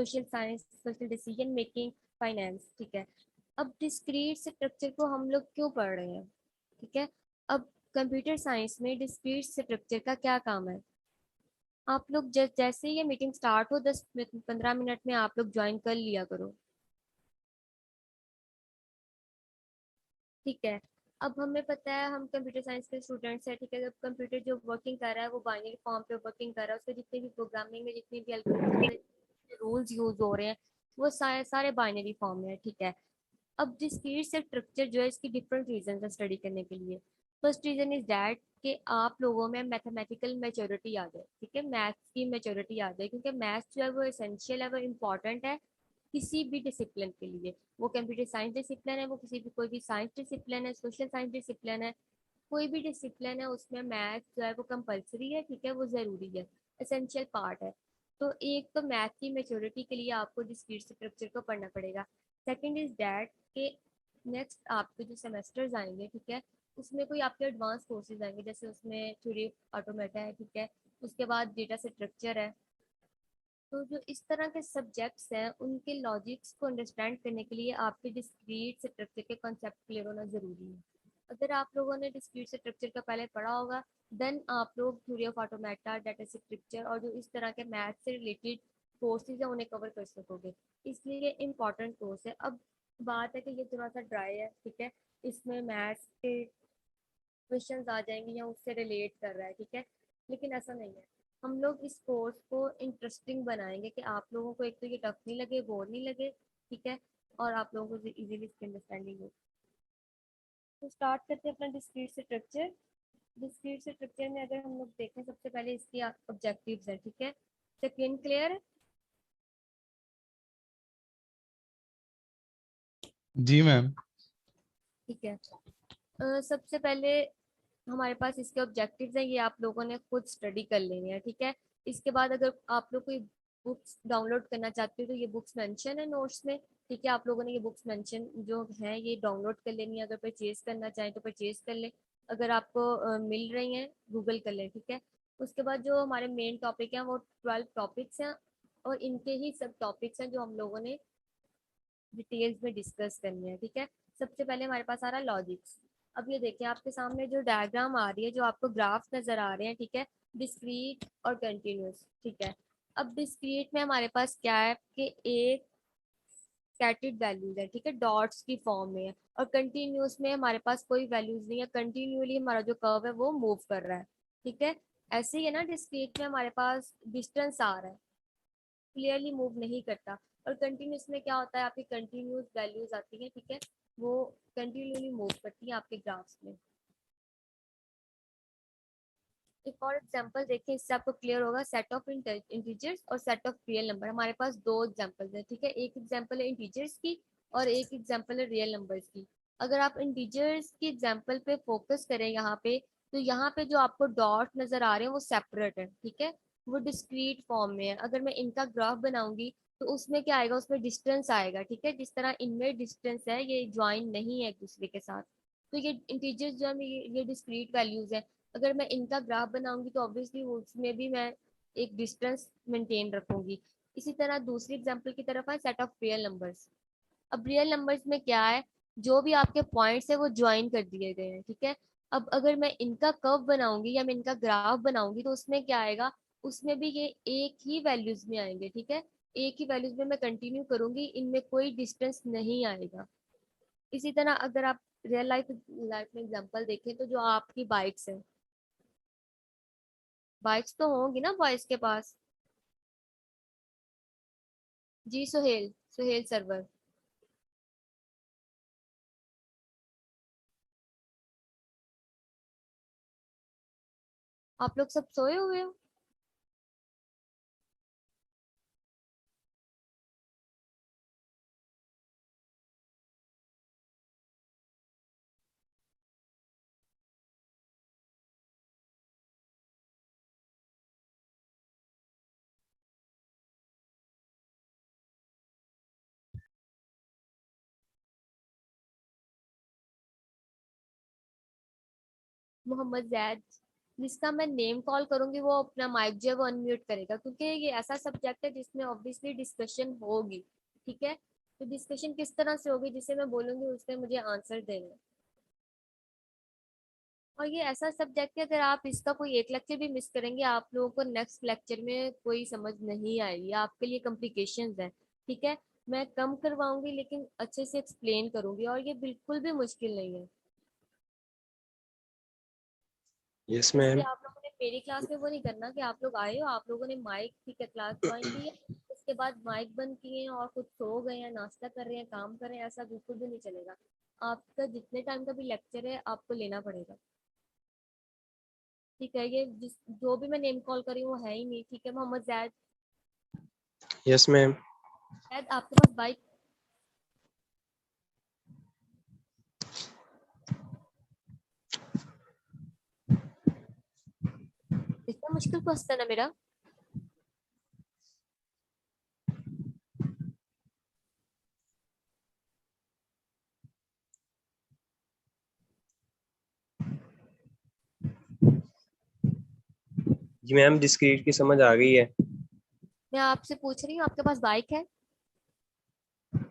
Social science, social decision making, finance. ठीक है, अब डिस्क्रीट स्ट्रक्चर को हम लोग क्यों पढ़ रहे हैं? ठीक है, अब कंप्यूटर साइंस में डिस्क्रीट स्ट्रक्चर का क्या काम है? आप लोग जैसे ही ये मीटिंग स्टार्ट हो 10-15 मिनट में आप लोग ज्वाइन कर लिया करो। ठीक है, अब हमें पता है हम कंप्यूटर साइंस के स्टूडेंट्स हैं। ठीक है, जब कंप्यूटर जो वर्किंग कर रहा है वो बाइनरी फॉर्म पे वर्किंग कर रहा है, उसके जितने भी प्रोग्रामिंग में जितनी भी रूल्स यूज हो रहे हैं वो सारे सारे बाइनरी फॉर्म में है। ठीक है, अब डिस्क्रीट स्ट्रक्चर जो है इसकी डिफरेंट रीजन है स्टडी करने के लिए। फर्स्ट रीजन इज दैट कि आप लोगों में मैथमेटिकल मेच्योरिटी आ जाए। ठीक है, मैथ्स की मेच्योरिटी आ जाए, क्योंकि मैथ्स जो है वो एसेंशियल है, वो इम्पॉर्टेंट है किसी भी डिसिप्लिन के लिए। वो कंप्यूटर साइंस डिसिप्लिन है, वो किसी भी कोई भी साइंस डिसिप्लिन है, सोशल साइंस डिसिप्लिन है, कोई भी डिसिप्लिन है उसमें मैथ्स जो है वो कंपलसरी है। ठीक है, वो जरूरी है, एसेंशियल पार्ट है। तो एक तो मैथ की मेच्योरिटी के लिए आपको डिस्क्रीट स्ट्रक्चर को पढ़ना पड़ेगा। सेकंड इज दैट कि नेक्स्ट आपके जो सेमेस्टर्स आएंगे, ठीक है, उसमें कोई आपके एडवांस कोर्सेज आएंगे, जैसे उसमें थ्योरी ऑटोमेटा है। ठीक है, उसके बाद डेटा स्ट्रक्चर है। तो जो इस तरह के सब्जेक्ट्स हैं उनके लॉजिक्स को अंडरस्टैंड करने के लिए आपके डिस्क्रीट स्ट्रक्चर के कॉन्सेप्ट क्लियर होना जरूरी है। अगर आप लोगों ने डिस्क्रीट स्ट्रक्चर का पहले पढ़ा होगा, देन आप लोग theory of automata, data structure और जो इस तरह के मैथ से रिलेटेड कोर्सेज हैं उन्हें कवर कर सकोगे। इसलिए ये इम्पॉर्टेंट कोर्स है। अब बात है कि ये थोड़ा सा ड्राई है। ठीक है, इसमें मैथ्स के क्वेश्चंस आ जाएंगे या उससे रिलेट कर रहा है। ठीक है, लेकिन ऐसा नहीं है। हम लोग इस कोर्स को इंटरेस्टिंग बनाएंगे कि आप लोगों को एक तो ये टफ नहीं लगे, बोर नहीं लगे। ठीक है, और आप लोगों को इजीली इसकी अंडरस्टैंडिंग हो। तो स्टार्ट करते हैं अपना डिस्क्रीट स्ट्रक्चर। डिस्क्रीट स्ट्रक्चर में अगर हम लोग देखें, सबसे पहले इसकी ऑब्जेक्टिव्स है। ठीक है, सेकेंड क्लियर? जी मैम। ठीक है, सबसे पहले हमारे पास इसके ऑब्जेक्टिव्स हैं, ये आप लोगों ने खुद स्टडी कर लेनी है। ठीक है, इसके बाद अगर आप लोग कोई बुक्स डाउनलोड करना चाहते हो तो ये बुक्स मेंशन है नोट्स में। ठीक है, आप लोगों ने ये बुक्स मेंशन जो है ये डाउनलोड कर लेनी है। अगर परचेज करना चाहें तो परचेज कर लें, अगर आपको मिल रही हैं गूगल कर लें। ठीक है, उसके बाद जो हमारे मेन टॉपिक हैं वो 12 टॉपिक्स हैं, और इनके ही सब टॉपिक्स हैं जो हम लोगों ने डिटेल्स में डिस्कस करनी है। ठीक है, सबसे पहले हमारे पास आ रहा है लॉजिक्स। अब ये देखिए आपके सामने जो डायग्राम आ रही है, जो आपको ग्राफ नजर आ रहे हैं। ठीक है, डिस्क्रीट और कंटिन्यूस। ठीक है, अब डिस्क्रीट में हमारे पास क्या है कि एक स्कैटर्ड वैल्यूज है। ठीक है, डॉट्स की फॉर्म में है। और कंटिन्यूस में हमारे पास कोई वैल्यूज नहीं है, कंटिन्यूअली हमारा जो कर्व है वो मूव कर रहा है। ठीक है, ऐसे ही है ना, डिस्क्रीट में हमारे पास डिस्टेंस आ रहा है, क्लियरली मूव नहीं करता। और कंटिन्यूस में क्या होता है, आपकी कंटिन्यूस वैल्यूज आती हैं। ठीक है, वो कंटिन्यूली मूव करती हैं आपके ग्राफ्स में। एक और एग्जांपल देखें, इससे आपको क्लियर होगा। सेट ऑफ इंटीजर्स और सेट ऑफ रियल नंबर, हमारे पास दो एग्जांपल्स हैं। ठीक है, एक एग्जांपल है इंटीजर्स की और एक एग्जांपल है रियल नंबर्स की। अगर आप इंटीजर्स की एग्जांपल पे फोकस करें यहाँ पे, तो यहाँ पे जो आपको डॉट नजर आ रहे हैं वो सेपरेट है। ठीक है, वो डिस्क्रीट फॉर्म में है। अगर मैं इनका ग्राफ बनाऊंगी तो उसमें क्या आएगा, उसमें डिस्टेंस आएगा। ठीक है, जिस तरह इनमें डिस्टेंस है, ये ज्वाइन नहीं है एक दूसरे के साथ। तो ये इंटीजर्स जो है ये डिस्क्रीट वैल्यूज है। अगर मैं इनका ग्राफ बनाऊंगी तो ऑब्वियसली उसमें भी मैं एक डिस्टेंस मेंटेन रखूंगी। इसी तरह दूसरी एग्जांपल की तरफ है, सेट ऑफ रियल नंबर्स। अब रियल नंबर्स में क्या है, जो भी आपके पॉइंट्स है वो ज्वाइन कर दिए गए हैं। ठीक है, अब अगर मैं इनका कर्व बनाऊंगी या मैं इनका ग्राफ बनाऊंगी तो उसमें क्या आएगा, उसमें भी ये एक ही वैल्यूज में आएंगे। ठीक है, एक ही वैल्यूज में मैं कंटिन्यू करूंगी, इनमें कोई डिस्टेंस नहीं आएगा। इसी तरह अगर आप रियल लाइफ लाइफ में एग्जांपल देखें तो जो आपकी बाइक्स है, बाइक्स तो होंगी ना बॉयज के पास। जी सुहेल, सुहेल सरवर। आप लोग सब सोए हुए हो? मोहम्मद जैद, जिसका मैं नेम कॉल करूंगी वो अपना माइक जो है वो अनम्यूट करेगा, क्योंकि ये ऐसा सब्जेक्ट है जिसमें ऑब्वियसली डिस्कशन होगी। ठीक है, तो डिस्कशन किस तरह से होगी, जिसे मैं बोलूंगी उससे मुझे आंसर देना। और ये ऐसा सब्जेक्ट है, अगर आप इसका कोई एक लेक्चर भी मिस करेंगे आप लोगों को नेक्स्ट लेक्चर में कोई समझ नहीं आएगी, आपके लिए कॉम्प्लिकेशंस है। ठीक है, मैं कम करवाऊंगी लेकिन अच्छे से एक्सप्लेन करूंगी, और ये बिल्कुल भी मुश्किल नहीं है। यस इसलिए मैम। आप लोगों ने मेरी क्लास में वो नहीं करना कि आप लोग आए हो, आप लोगों ने माइक ठीक है क्लास ज्वाइन की है, उसके बाद माइक बंद किए हैं और कुछ सो गए हैं, नाश्ता कर रहे हैं, काम कर रहे हैं, ऐसा बिल्कुल भी नहीं चलेगा। आपका जितने टाइम का भी लेक्चर है आपको लेना पड़ेगा। ठीक है, ये जिस जो भी मैं नेम कॉल करी हूँ वो है ही नहीं। ठीक है, मोहम्मद जैद, यस मैम। शायद आपके पास बाइक, इतना मुश्किल क्वेश्चन है मेरा। जी मैम, डिस्क्रीट की समझ आ गई है। मैं आपसे पूछ रही हूँ आपके पास बाइक है?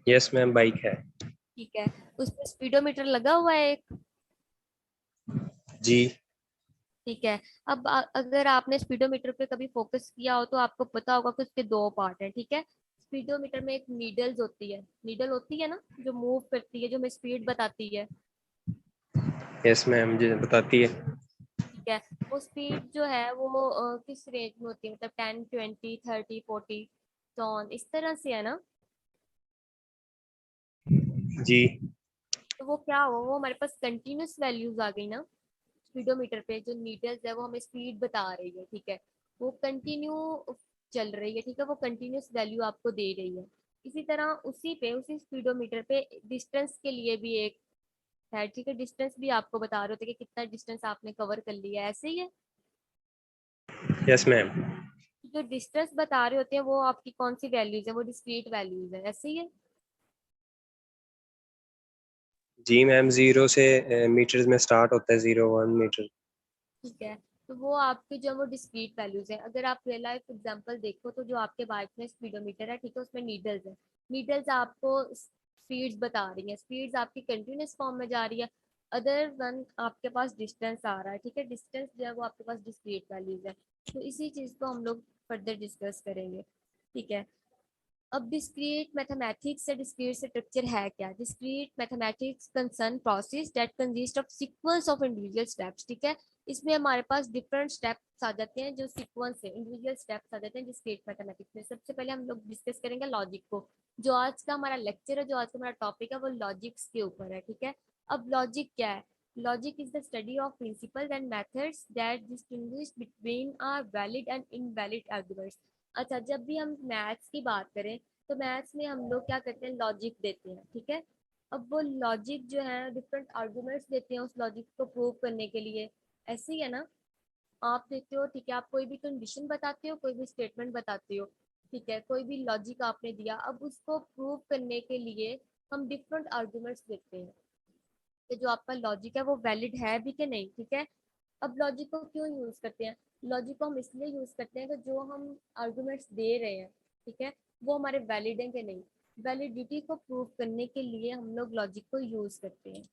यस मैम, बाइक है। ठीक है, उसमें स्पीडोमीटर लगा हुआ है एक। जी। ठीक है, अब अगर आपने स्पीडोमीटर पे कभी फोकस किया हो तो आपको पता होगा कि उसके दो पार्ट हैं। ठीक है, स्पीडोमीटर में एक नीडल्स होती है, नीडल होती है ना जो मूव करती है, जो हमें स्पीड बताती है। यस मैम, जी बताती है। ठीक है, वो स्पीड जो है वो किस रेंज में होती है, मतलब 10, 20, 30, 40 टॉन इस तरह से है ना? जी। तो वो क्या हुआ, वो हमारे पास कंटिन्यूस वैल्यूज आ गई ना। स्पीडोमीटर पे जो नीडल्स है वो हमें स्पीड बता रही है। ठीक है, वो कंटिन्यू चल रही है। ठीक है, वो कंटिन्यूस वैल्यू आपको दे रही है। इसी तरह उसी पे उसी स्पीडोमीटर पे डिस्टेंस के लिए भी एक है। ठीक है, डिस्टेंस भी आपको बता रहे होते कि कितना डिस्टेंस आपने कवर कर लिया है, ऐसे ही है। Yes ma'am. जो डिस्टेंस बता रहे होते हैं वो आपकी कौन सी वैल्यूज है, वो डिस्क्रीट वैल्यूज है, ऐसे ही है। जी मैम, जीरो से मीटर्स में स्टार्ट होता है, 0 1 मीटर। ठीक है, तो वो आपके जो वो डिस्क्रीट वैल्यूज है। अगर आप रियल लाइफ एग्जांपल देखो तो जो आपके बाइक में स्पीडोमीटर है, ठीक है, उसमें नीडल्स है। नीडल्स आपको स्पीड्स बता रही है, स्पीड्स आपकी कंटिन्यूस फॉर्म में जा रही है। अदर वन आपके पास डिस्टेंस आ रहा है। ठीक है, डिस्टेंस जो है वो आपके पास डिस्क्रीट वैल्यूज है। तो इसी चीज को हम लोग फर्दर डिस्कस करेंगे। ठीक है, अब डिस्क्रीट मैथमेटिक्स से डिस्क्रीट स्ट्रक्चर है क्या? Discrete mathematics concern process that consist of sequence of individual steps. ठीक है, इसमें हमारे पास डिफरेंट स्टेप्स आ जाते हैं, जो सीक्वेंस है, इंडिविजुअल स्टेप्स आ जाते हैं डिस्क्रीट मैथमेटिक्स में। सबसे पहले हम लोग डिस्कस करेंगे लॉजिक को। जो आज का हमारा लेक्चर है, जो आज का हमारा टॉपिक है वो लॉजिक्स के ऊपर है। ठीक है, अब लॉजिक क्या है? Logic is the study of principles and methods that distinguish between are valid and invalid arguments. अच्छा, जब भी हम मैथ्स की बात करें तो मैथ्स में हम लोग क्या करते हैं, लॉजिक देते हैं। ठीक है, अब वो लॉजिक जो है डिफरेंट आर्गुमेंट्स देते हैं उस लॉजिक को प्रूव करने के लिए। ऐसे ही है ना? आप देते हो, ठीक है, आप कोई भी कंडीशन बताते हो, कोई भी स्टेटमेंट बताते हो। ठीक है, कोई भी लॉजिक आपने दिया, अब उसको प्रूव करने के लिए हम डिफरेंट आर्गुमेंट्स देते हैं कि जो आपका लॉजिक है वो वैलिड है भी कि नहीं। ठीक है, अब लॉजिक को क्यों यूज करते हैं? लॉजिक को हम इसलिए यूज करते हैं कि जो हम आर्गुमेंट्स दे रहे हैं, ठीक है, वो हमारे वैलिड हैं कि नहीं। वैलिडिटी को प्रूव करने के लिए हम लोग लॉजिक को यूज करते हैं।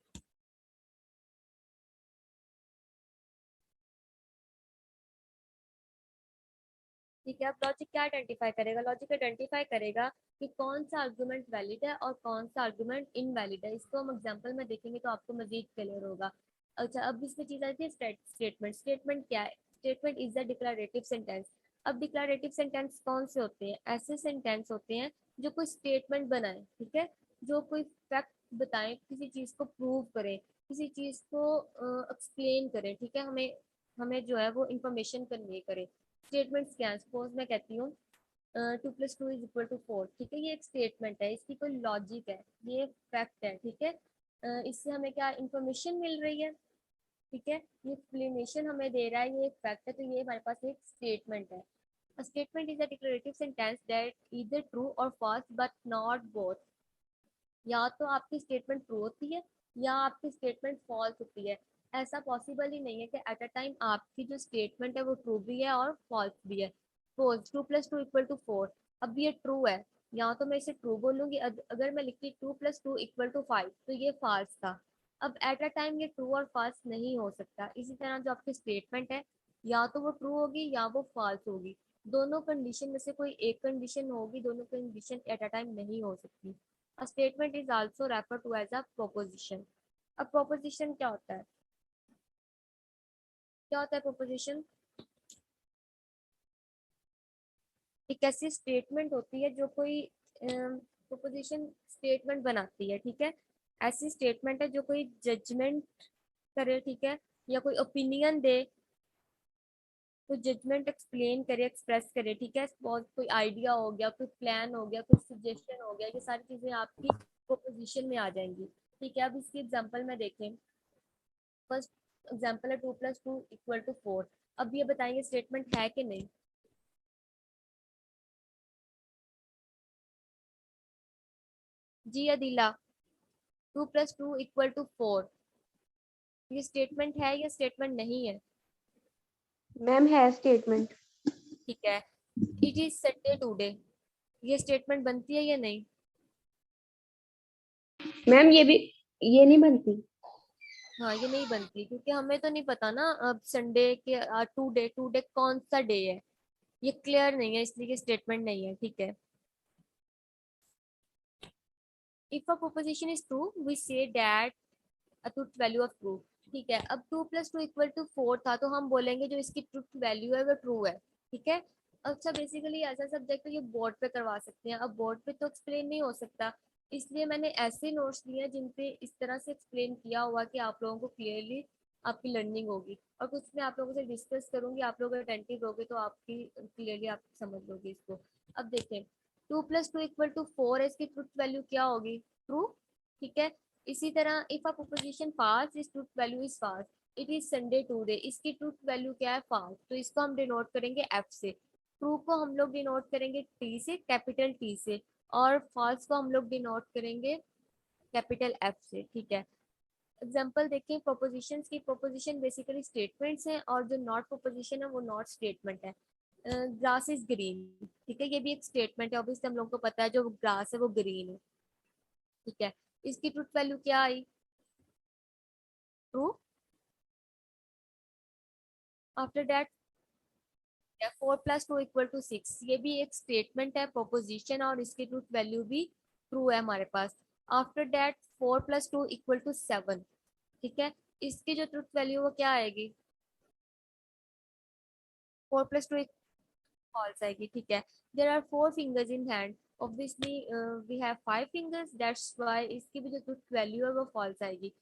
ठीक है, अब लॉजिक क्या आइडेंटिफाई करेगा? लॉजिक आइडेंटिफाई करेगा कि कौन सा आर्गुमेंट वैलिड है और कौन सा आर्गुमेंट इनवैलिड है। इसको हम एग्जांपल में देखेंगे तो आपको मजीद क्लियर होगा। अच्छा, अब इसमें चीज आती है स्टेटमेंट। स्टेटमेंट क्या है? Statement is the declarative sentence. अब डिक्लेरेटिव सेंटेंस कौन से होते हैं? ऐसे सेंटेंस होते हैं जो कोई स्टेटमेंट बनाए, ठीक है, जो कोई फैक्ट बताए, किसी चीज को प्रूव करें, किसी चीज को एक्सप्लेन करें। ठीक है, हमें हमें जो है वो इंफॉर्मेशन कन्वे करे। स्टेटमेंट्स क्या है? सपोज मैं कहती हूँ 2 + 2 = 4। ठीक है, ये एक स्टेटमेंट है, इसकी कोई लॉजिक है, ये फैक्ट है। ठीक है, इससे हमें क्या इंफॉर्मेशन मिल रही है? ठीक है, ये एक्सप्लेनेशन हमें दे रहा है, ये एक फैक्ट है, तो ये हमारे पास एक स्टेटमेंट है। A statement is a declarative sentence that either true or false but not both। या तो आपकी स्टेटमेंट ट्रू होती है या आपकी स्टेटमेंट फॉल्स होती है। ऐसा पॉसिबल ही नहीं है कि एट अ टाइम आपकी जो स्टेटमेंट है वो ट्रू भी है और फॉल्स भी है। सपोज 2 + 2 = 4, अब ये ट्रू है, यहाँ तो मैं इसे ट्रू बोलूंगी। अगर मैं लिखती 2 + 2 = 5 तो ये फॉल्स था। अब एट अ टाइम ये ट्रू और फॉल्स नहीं हो सकता। इसी तरह जो आपकी स्टेटमेंट है, या तो वो ट्रू होगी या वो फॉल्स होगी। दोनों कंडीशन में से कोई एक कंडीशन होगी, दोनों कंडीशन एट अ टाइम नहीं हो सकती। A statement is also refer to as a proposition. अब प्रोपोजिशन क्या होता है? क्या होता है प्रोपोजिशन? एक ऐसी स्टेटमेंट होती है जो कोई प्रोपोजिशन स्टेटमेंट बनाती है, ठीक है। ऐसी स्टेटमेंट है जो कोई जजमेंट करे, ठीक है, या कोई ओपिनियन दे, कोई जजमेंट एक्सप्लेन करे, एक्सप्रेस करे, ठीक है। बहुत कोई आइडिया हो गया, कोई प्लान हो गया, कोई सजेशन हो गया, ये सारी चीजें आपकी प्रोपोजिशन में आ जाएंगी, ठीक है। अब इसकी एग्जांपल में देखें। फर्स्ट एग्जांपल है 2 + 2 = 4। अब ये बताएंगे स्टेटमेंट है कि नहीं। जी अदिला, 2 + 2 = 4, ये स्टेटमेंट है या स्टेटमेंट नहीं है? मैम है स्टेटमेंट। ठीक है। इट इज संडे टुडे, ये स्टेटमेंट बनती है या नहीं? मैम ये नहीं बनती। हाँ, ये नहीं बनती क्योंकि हमें तो नहीं पता ना अब संडे के टुडे टुडे कौन सा डे है, ये क्लियर नहीं है, इसलिए स्टेटमेंट नहीं है, ठीक है। If a proposition is true we say that a truth value of true, ठीक है। अब 2 + 2 = 4 था तो हम बोलेंगे जो इसकी ट्रुथ वैल्यू है वो ट्रू है, ठीक है। अच्छा, बेसिकली ऐसा सब्जेक्ट है ये बोर्ड पे करवा सकते हैं, अब बोर्ड पे तो एक्सप्लेन नहीं हो सकता, इसलिए मैंने ऐसे नोट्स लिए हैं जिन पे इस तरह से एक्सप्लेन किया हुआ कि आप लोगों को क्लियरली आपकी लर्निंग होगी। और कुछ मैं आप लोगों से डिस्कस करूंगी, आप लोग अटेंटिव होगे तो आपकी क्लियरली आप समझ लोगे इसको। अब देखें, 2 + 2 = 4 है, इसकी ट्रुथ वैल्यू क्या होगी? ट्रू, ठीक है। इसी तरह if a proposition false is truth value is false, it is Sunday today, इसकी ट्रुथ वैल्यू क्या है? फाल्स, तो इसको हम डिनोट करेंगे एफ से। ट्रू को हम लोग डिनोट करेंगे टी से, कैपिटल टी से, और फॉल्स को हम लोग डिनोट करेंगे कैपिटल एफ से, ठीक है। एग्जाम्पल देखिए प्रोपोजिशंस की। प्रोपोजिशन बेसिकली स्टेटमेंट्स हैं और जो नॉट प्रोपोजिशन है वो नॉट स्टेटमेंट है। ग्रास इज ग्रीन, ठीक है, ये भी एक स्टेटमेंट है, ऑब्वियसली हम लोग को पता है जो ग्रास है वो ग्रीन है, ठीक है। इसकी ट्रुथ वैल्यू क्या आई? ट्रू। आफ्टर दैट 4 + 2 = 6, ये भी एक स्टेटमेंट है, प्रोपोजिशन, और इसकी ट्रुथ वैल्यू भी ट्रू है हमारे पास। आफ्टर दैट 4 + 2 = 7, ठीक है। इसकी जो ट्रुथ वैल्यू वो क्या आएगी? 4 + 2 फॉल्स आएगी, ठीक है। There are 4 fingers in hand, obviously we have 5 fingers, that's why इसकी भी जो ट्रुथ वैल्यू है वो फॉल्स आएगी।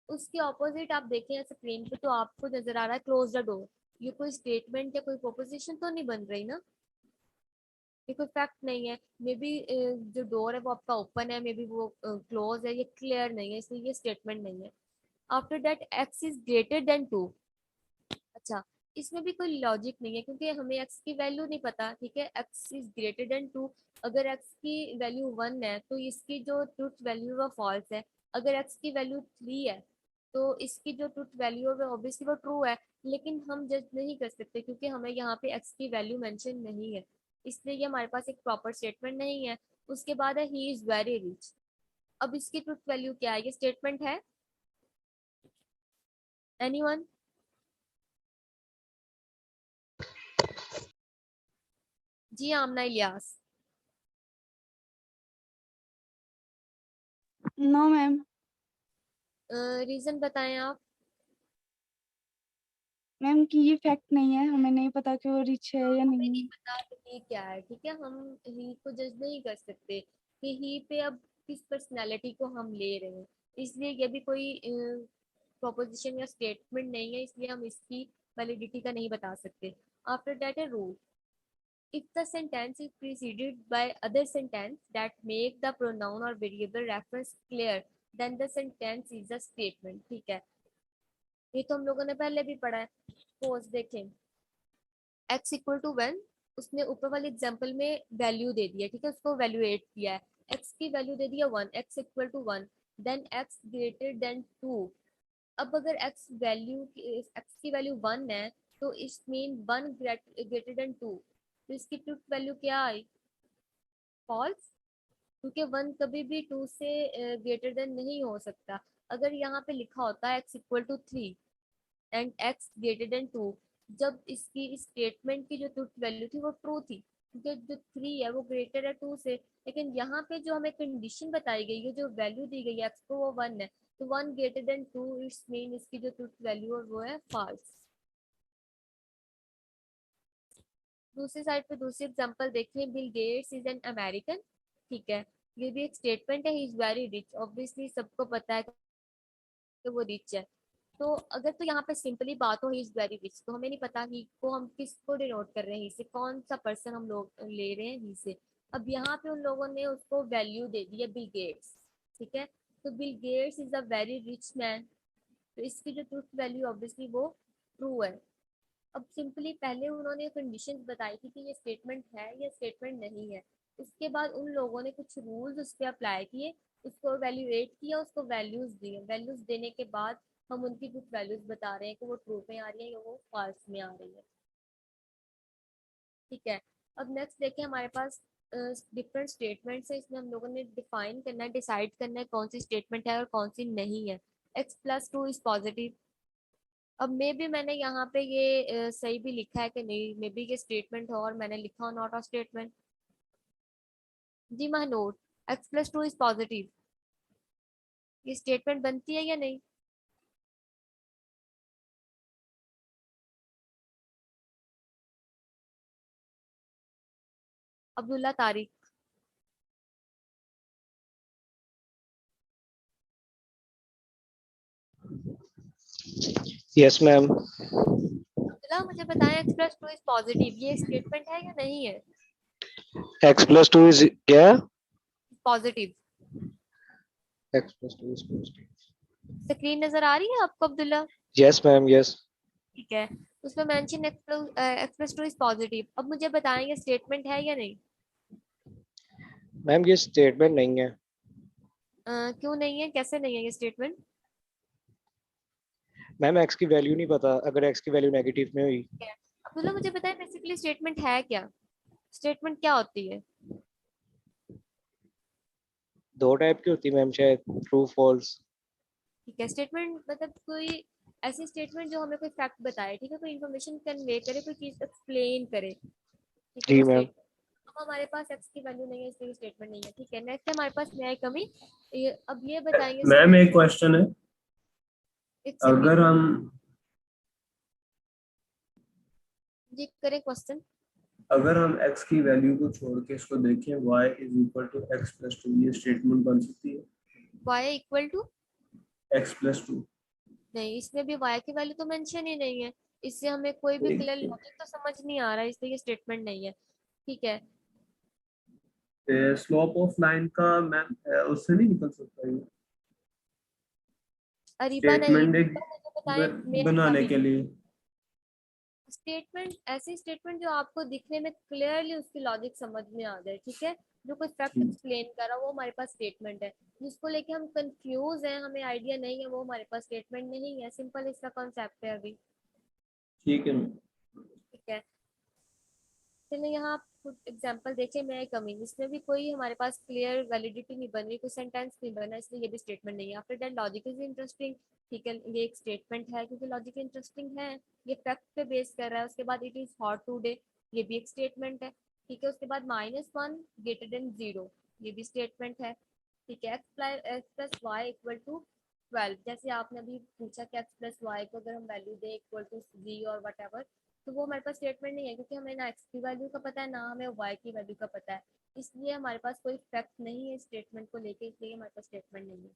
उसके ऑपोजिट आप देखें स्क्रीन पे तो आपको नजर आ रहा है क्लोज द डोर, ये कोई स्टेटमेंट या कोई प्रोपोजिशन तो नहीं बन रही ना, ये कोई फैक्ट नहीं है। मे बी जो डोर है वो आपका ओपन है, मे बी वो क्लोज है, ये क्लियर नहीं है, इसलिए ये स्टेटमेंट नहीं है। After that x is greater than 2, अच्छा, इसमें भी कोई लॉजिक नहीं है क्योंकि हमें एक्स की वैल्यू नहीं पता, ठीक है। एक्स इज ग्रेटर देन 2, अगर एक्स की वैल्यू 1 है तो इसकी जो ट्रुथ वैल्यू है वो फॉल्स है। अगर एक्स की वैल्यू 3 है तो इसकी जो ट्रुथ वैल्यू है वो ऑब्वियसली वो ट्रू है, लेकिन हम जज नहीं कर सकते क्योंकि हमें यहाँ पे एक्स की वैल्यू मेंशन नहीं है, इसलिए ये हमारे पास एक प्रॉपर स्टेटमेंट नहीं है। उसके बाद है ही इज वेरी रिच, अब इसकी ट्रुथ वैल्यू क्या है? ये स्टेटमेंट है? एनीवन? जी Aamna Ilyas. No ma'am. Reason बताएं आप। मैम कि ये फैक्ट नहीं है, हमें नहीं पता कि वो रिच है या हमें नहीं नहीं। पता ही क्या है, ठीक है, हम ही को जज नहीं कर सकते कि ही पे अब किस पर्सनालिटी को हम ले रहे हैं, इसलिए ये भी कोई प्रोपोजिशन या स्टेटमेंट नहीं है, इसलिए हम इसकी वैलिडिटी का नहीं बता सकते। आफ्टर दैट है rule. if the sentence is preceded by other sentence that make the pronoun or variable reference clear, then the sentence is a statement, ठीक है। ये तो हम लोगों ने पहले भी पढ़ा है। सपोज देखें x = 1, उसने ऊपर वाले एग्जाम्पल में वैल्यू दे दिया, ठीक है, उसको वैल्यूएट किया है, x की वैल्यू दे दिया 1, x = 1, then x greater than 2, अब अगर x की वैल्यू 1 है तो इस मीन 1 ग्रेटर देन 2, तो इसकी ट्रुथ वैल्यू क्या आई? फॉल्स, क्योंकि 1 कभी भी 2 से ग्रेटर देन नहीं हो सकता। अगर यहाँ पे लिखा होता है x equal to 3 and x greater than 2, जब इसकी इस स्टेटमेंट की जो ट्रुथ वैल्यू थी वो ट्रू थी, क्योंकि जो 3 है वो ग्रेटर है 2 से। लेकिन यहाँ पे जो हमें कंडीशन बताई गई है, जो वैल्यू दी गई है x को, वो 1 है, तो 1 ग्रेटर देन 2 इट्स मीन इसकी जो ट्रुथ वैल्यू है वो है फॉल्स। दूसरी साइड पे दूसरी एग्जांपल देखें, Bill Gates is an American. ठीक है, ये भी एक स्टेटमेंट है, he is very rich. Obviously सबको पता है कि वो रिच है। तो अगर तो यहाँ पे सिंपली बात हो ही इज वेरी रिच, तो हमें नहीं पता ही को हम किसको डिनोट कर रहे हैं, ही से कौन सा पर्सन हम लोग ले रहे हैं ही से। अब यहाँ पे उन लोगों ने उसको वैल्यू दे दी है बिल गेट्स। ठीक है, तो Bill Gates is a very rich man, तो इसकी जो ट्रूथ वैल्यू ऑब्वियसली वो ट्रू है। अब सिंपली पहले उन्होंने कंडीशंस बताई थी कि ये स्टेटमेंट है या स्टेटमेंट नहीं है। उसके बाद उन लोगों ने कुछ रूल्स उस पर अप्लाई किए, उसको वैल्यूएट किया, उसको वैल्यूज दिए। वैल्यूज देने के बाद हम उनकी कुछ वैल्यूज बता रहे हैं कि वो ट्रू में आ रही है या वो फॉल्स में आ रही है। ठीक है, अब नेक्स्ट देखिए, हमारे पास डिफरेंट स्टेटमेंट्स है। इसमें हम लोगों ने डिफाइन करना है, डिसाइड करना है कौन सी स्टेटमेंट है और कौन सी नहीं है। x+2 is positive. अब मे बी मैंने यहाँ पे ये सही भी लिखा है कि नहीं, मे बी ये स्टेटमेंट हो और मैंने लिखा हो नॉट अ स्टेटमेंट। जी महनूर, x+2 इज पॉजिटिव, ये स्टेटमेंट बनती है या नहीं? अब्दुल्ला तारिक। Yes ma'am. अब्दुल्ला मुझे बताएं, x+2 इज पॉजिटिव, ये स्टेटमेंट है या नहीं है? x+2 इज क्या? Positive. x+2 is positive. Screen नजर आ रही है आपको अब्दुल्ला? Yes ma'am yes. ठीक है, उसमें मेंशन x+2 इज पॉजिटिव। अब मुझे बताएं ये स्टेटमेंट है या नहीं? मैम ये स्टेटमेंट नहीं है। क्यों नहीं है, कैसे नहीं है ये स्टेटमेंट? मैम x की वैल्यू नहीं पता, अगर x की वैल्यू नेगेटिव में हुई। ठीक है, अब्दुल्ला मुझे बताएं बेसिकली स्टेटमेंट है क्या? स्टेटमेंट क्या होती है? दो टाइप की होती है मैम, शायद ट्रू फॉल्स। ठीक है, स्टेटमेंट मतलब कोई ऐसी स्टेटमेंट जो हमें कोई फैक्ट बताए, ठीक है, कोई इन्फॉर्मेशन कन्वे करे, कोई चीज एक्सप्लेन करे। ठीक है, जी वो मैम। स्टेटमेंट। अब हमारे पास एक्स की वैल्यू नहीं है, इसलिए स्टेटमेंट नहीं है। ठीक है, नेक्स्ट हमारे पास न्याय कमी। अब ये बताएंगे मैम एक क्वेश्चन है, एक अगर सेकंड हम जी करें क्वेश्चन। x की वैल्यू को छोड़ के इसको देखें, y is equal to x+2, ये स्टेटमेंट बन सकती है? Y equal to, x+2। नहीं इसमें भी वाई की वैल्यू तो मेंशन ही नहीं है, इससे हमें कोई भी क्लियर लॉजिक तो समझ नहीं आ रहा है, इसलिए ये स्टेटमेंट नहीं है। ठीक है, स्लोप ऑफ लाइन का मैम उससे नहीं निकल सकता ये अरीबा नहीं, स्टेटमेंट एक मुझे बताएं मेयर बनाने कमी। के लिए? स्टेटमेंट ऐसी स्टेटमेंट जो आपको दिखने में क्लियरली उसकी लॉजिक समझ में आ जाए। ठीक है, जो कोई फैक्ट ठीक एक्सप्लेन कर रहा है वो हमारे पास स्टेटमेंट है। जिसको लेके हम कंफ्यूज हैं, हमें आइडिया नहीं है, वो हमारे पास स्टेटमेंट नहीं है। सिंपल इसका कॉन्सेप्ट है अभी। ठीक है मैम। ठीक है, चलिए यहाँ कुछ एग्जांपल देखें, मैं कमी, इसमें भी कोई हमारे पास क्लियर वैलिडिटी नहीं बन रही, कोई सेंटेंस नहीं बना, इसलिए ये भी स्टेटमेंट नहीं है। After that logic is interesting. ठीक है, ये एक स्टेटमेंट है क्योंकि लॉजिक इंटरेस्टिंग है, ये फैक्ट पे बेस कर रहा है। उसके बाद इट इज हॉट टुडे, ये भी एक स्टेटमेंट है। ठीक है, उसके बाद -1 ग्रेटर देन 0, ये भी स्टेटमेंट है। ठीक है, x+y=12, जैसे आपने अभी पूछा कि x+y को अगर हम वैल्यू दे इक्वल टू जी और वट एवर, तो वो हमारे पास स्टेटमेंट नहीं है, क्योंकि हमें ना एक्स की वैल्यू का पता है ना हमें वाई की वैल्यू का पता है। इसलिए हमारे पास कोई फैक्ट नहीं है स्टेटमेंट को लेके, इसलिए हमारे पास स्टेटमेंट नहीं है।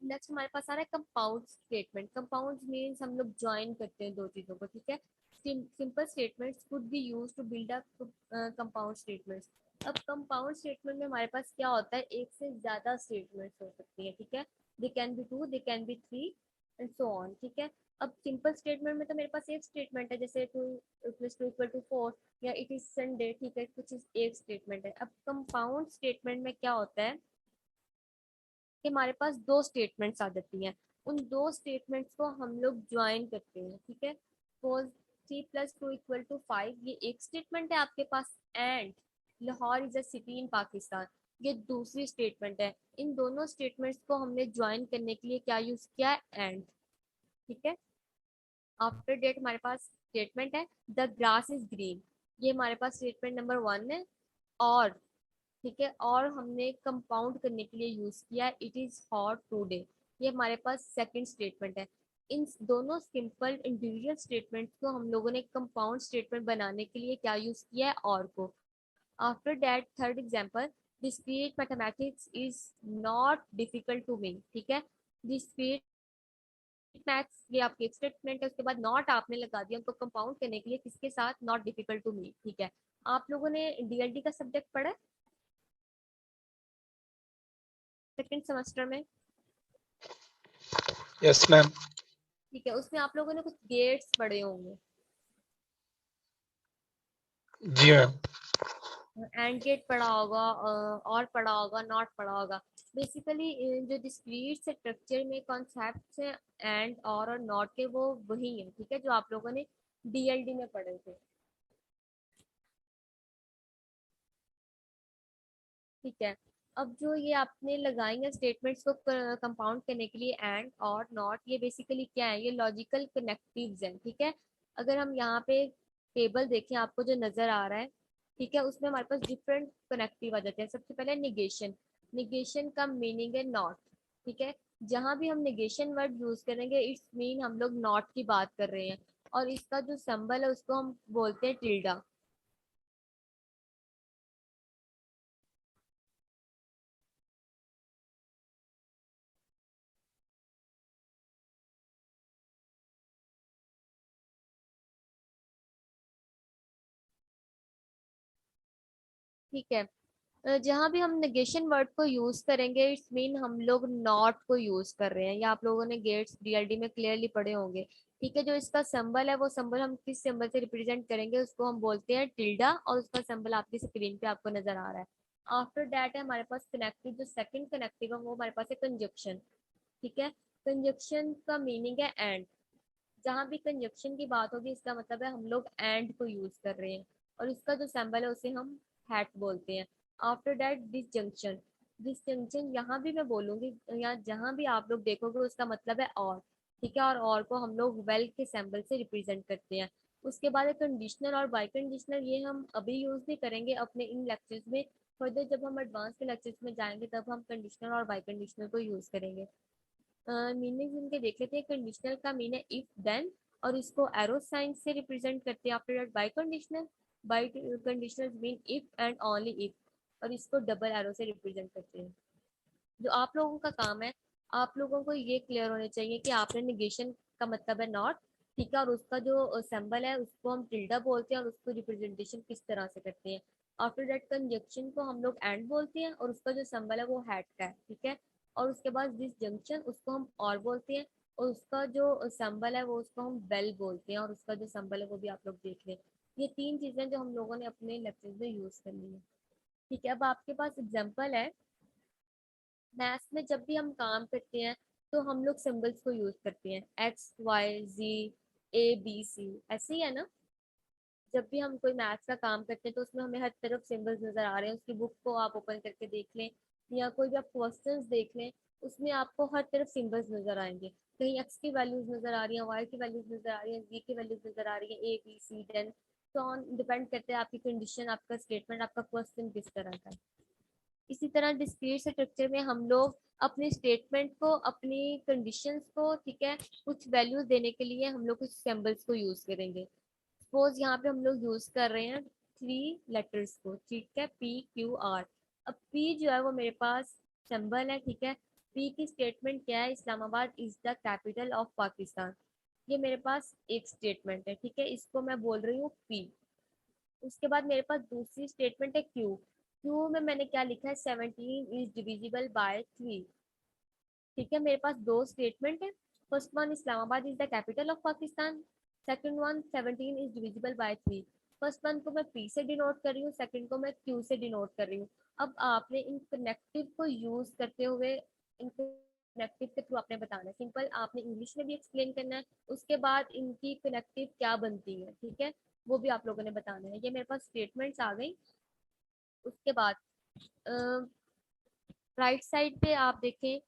नेक्स्ट हमारे पास आ रहा है कंपाउंड स्टेटमेंट। कंपाउंड मीन्स हम लोग ज्वाइन करते हैं दो चीजों को। ठीक है, simple statements could be used to build up compound statements. अब कंपाउंड स्टेटमेंट में हमारे पास क्या होता है, एक से ज्यादा स्टेटमेंट्स हो सकती है। ठीक है, they can be 2, they can be 3 and so on. ठीक है, अब सिंपल स्टेटमेंट में तो मेरे पास एक स्टेटमेंट है, जैसे 2+2=4 या इट इज संडे। ठीक है, कुछ एक स्टेटमेंट है। अब कंपाउंड स्टेटमेंट में क्या होता है कि हमारे पास दो स्टेटमेंट्स आ जाती हैं, उन दो स्टेटमेंट्स को हम लोग ज्वाइन करते हैं, ठीक है। सपोज 3+2 = 5, ये एक स्टेटमेंट है आपके पास, and Lahore is a city in Pakistan, ये दूसरी स्टेटमेंट है। इन दोनों स्टेटमेंट्स को हमने ज्वाइन करने के लिए क्या यूज किया है, एंड, ठीक है। आफ्टर डेट हमारे पास स्टेटमेंट है द ग्रास इज ग्रीन, ये हमारे पास स्टेटमेंट नंबर 1 है। और ठीक है, और हमने कंपाउंड करने के लिए यूज किया है इट इज हॉट टुडे, ये हमारे पास सेकंड स्टेटमेंट है। इन दोनों सिंपल इंडिविजुअल स्टेटमेंट्स को हम लोगों ने कंपाउंड स्टेटमेंट बनाने के लिए क्या यूज किया है, और को। After that third example, discrete mathematics is not difficult to me, ठीक है। डिस्क्रीट मैथ्स, ये आपकी एक स्टेटमेंट है, उसके बाद नॉट आपने लगा दिया उनको कंपाउंड करने के लिए, किसके साथ, नॉट डिफिकल्ट टू मी, ठीक है। आप लोगों ने डीएलडी का सब्जेक्ट पढ़ा है सेकंड सेमेस्टर में? Yes ma'am. ठीक है, उसमें आप लोगों ने कुछ गेट्स पढ़े होंगे, जी मैम। एंड गेट पढ़ा होगा, और पढ़ा होगा, नॉट पढ़ा होगा। बेसिकली जो डिस्क्रीट स्ट्रक्चर में कॉन्सेप्ट्स हैं एंड और नॉट के, वो वही है, ठीक है, जो आप लोगों ने डीएलडी में पढ़े थे, ठीक है। अब जो ये आपने लगाई है स्टेटमेंट्स को कंपाउंड करने के लिए, एंड और नॉट, ये बेसिकली क्या है, ये लॉजिकल कनेक्टिव्स हैं, ठीक है। अगर हम यहाँ पे टेबल देखें, आपको जो नजर आ रहा है, ठीक है, उसमें हमारे पास डिफरेंट कनेक्टिव आ जाते हैं। सबसे पहले निगेशन, निगेशन का मीनिंग है नॉट, ठीक है। जहां भी हम निगेशन वर्ड यूज करेंगे इट्स मीन हम लोग नॉट की बात कर रहे हैं, और इसका जो सिंबल है उसको हम बोलते हैं टिल्डा। ठीक है, जहाँ भी हम नेगेशन वर्ड को यूज करेंगे इट्स मीन हम लोग नॉट को यूज कर रहे हैं। या आप लोगों ने गेट्स डीएलडी में क्लियरली पढ़े होंगे, ठीक है। जो इसका सिंबल है वो सिंबल हम किस सिंबल से रिप्रेजेंट करेंगे, उसको हम बोलते हैं टिल्डा, और उसका सिंबल आपकी स्क्रीन पे आपको नजर आ रहा है। आफ्टर दैट है हमारे पास कनेक्टिव, जो सेकंड कनेक्टिव है वो हमारे पास है कंजक्शन, ठीक है। कंजक्शन का मीनिंग है एंड, जहाँ भी कंजक्शन की बात होगी इसका मतलब है हम लोग एंड को यूज कर रहे हैं, और इसका जो सिंबल है उसे हम हैट बोलते हैं। आफ्टर दैट डिसजंक्शन, डिसजंक्शन यहाँ भी मैं बोलूंगी, या जहाँ भी आप लोग देखोगे उसका मतलब है और, ठीक है। और को हम लोग वेल के सिंबल से रिप्रेजेंट करते हैं। उसके बाद है कंडीशनल और बाई कंडीशनल, ये हम अभी यूज नहीं करेंगे अपने इन लेक्चर्स में। फर्दर जब हम एडवांस के लेक्चर्स में जाएंगे तब हम कंडीशनल और बाई कंडीशनल को यूज करेंगे। मीनिंग इनके देख लेते हैं। कंडीशनल का मीन है इफ देन, और इसको एरो साइन से रिप्रेजेंट करते हैं। After that by conditional, by conditional mean if and only if, और इसको डबल एरो से रिप्रेजेंट करते हैं। जो आप लोगों का काम है, आप लोगों को ये क्लियर होने चाहिए कि आपने निगेशन का मतलब है नॉट, ठीक है, और उसका जो सिंबल है उसको हम टिल्डा बोलते हैं, और उसको रिप्रेजेंटेशन किस तरह से करते हैं। आफ्टर दैट कंजक्शन को हम लोग एंड बोलते हैं, और उसका जो सिंबल है वो हैट का है, ठीक है। और उसके बाद दिस जंक्शन, उसको हम और बोलते हैं, और उसका जो सिंबल है वो उसको हम बेल बोलते हैं, और उसका जो सिंबल है वो भी आप लोग देख लें। ये तीन चीजें जो हम लोगों ने अपने लेक्चर में यूज करनी है, ठीक है। अब आपके पास एग्जाम्पल है, मैथ्स में जब भी हम काम करते हैं तो हम लोग सिंबल्स को यूज करते हैं, X Y Z A B C, ऐसे ही है ना। जब भी हम कोई मैथ्स का काम करते हैं तो उसमें हमें हर तरफ सिंबल्स नजर आ रहे हैं। उसकी बुक को आप ओपन करके देख लें, या कोई भी आप क्वेश्चंस देख लें, उसमें आपको हर तरफ सिंबल्स नजर आएंगे। कहीं एक्स की वैल्यूज नजर आ रही है, वाई की वैल्यूज नजर आ रही है, जी की वैल्यूज नजर आ रही है, ए बी सी देन तो ऑन, डिपेंड करते हैं आपकी कंडीशन, आपका स्टेटमेंट, आपका क्वेश्चन किस तरह का है। इसी तरह डिस्क्रीट स्ट्रक्चर में हम लोग अपने स्टेटमेंट को, अपनी कंडीशंस को, ठीक है, कुछ वैल्यूज देने के लिए हम लोग कुछ सिंबल्स को यूज करेंगे। सपोज यहाँ पे हम लोग यूज कर रहे हैं 3 लेटर्स को, ठीक है, पी क्यू आर। अब पी जो है वो मेरे पास सिंबल है, ठीक है। पी की स्टेटमेंट क्या है, Islamabad is the capital of Pakistan, ये मेरे पास एक स्टेटमेंट है, ठीक है, इसको मैं बोल रही हूँ पी। उसके बाद मेरे पास दूसरी स्टेटमेंट है क्यू। क्यू में मैंने क्या लिखा है, 17 इज डिविजिबल बाय 3, ठीक है। मेरे पास दो स्टेटमेंट है, first one Islamabad is the capital of Pakistan, second one 17 is divisible by 3। First one को मैं पी से डिनोट कर रही हूँ, सेकंड को मैं क्यू से डिनोट कर रही हूँ। अब आपने इन कनेक्टिव को यूज करते हुए, इन कनेक्टिव के थ्रू आपने बताना है। सिंपल आपने इंग्लिश में भी एक्सप्लेन करना है, उसके बाद इनकी कनेक्टिव क्या बनती है, ठीक है, वो भी आप लोगों ने बताना है। ये मेरे पास स्टेटमेंट्स आ गई। उसके बाद राइट साइड पे आप देखें,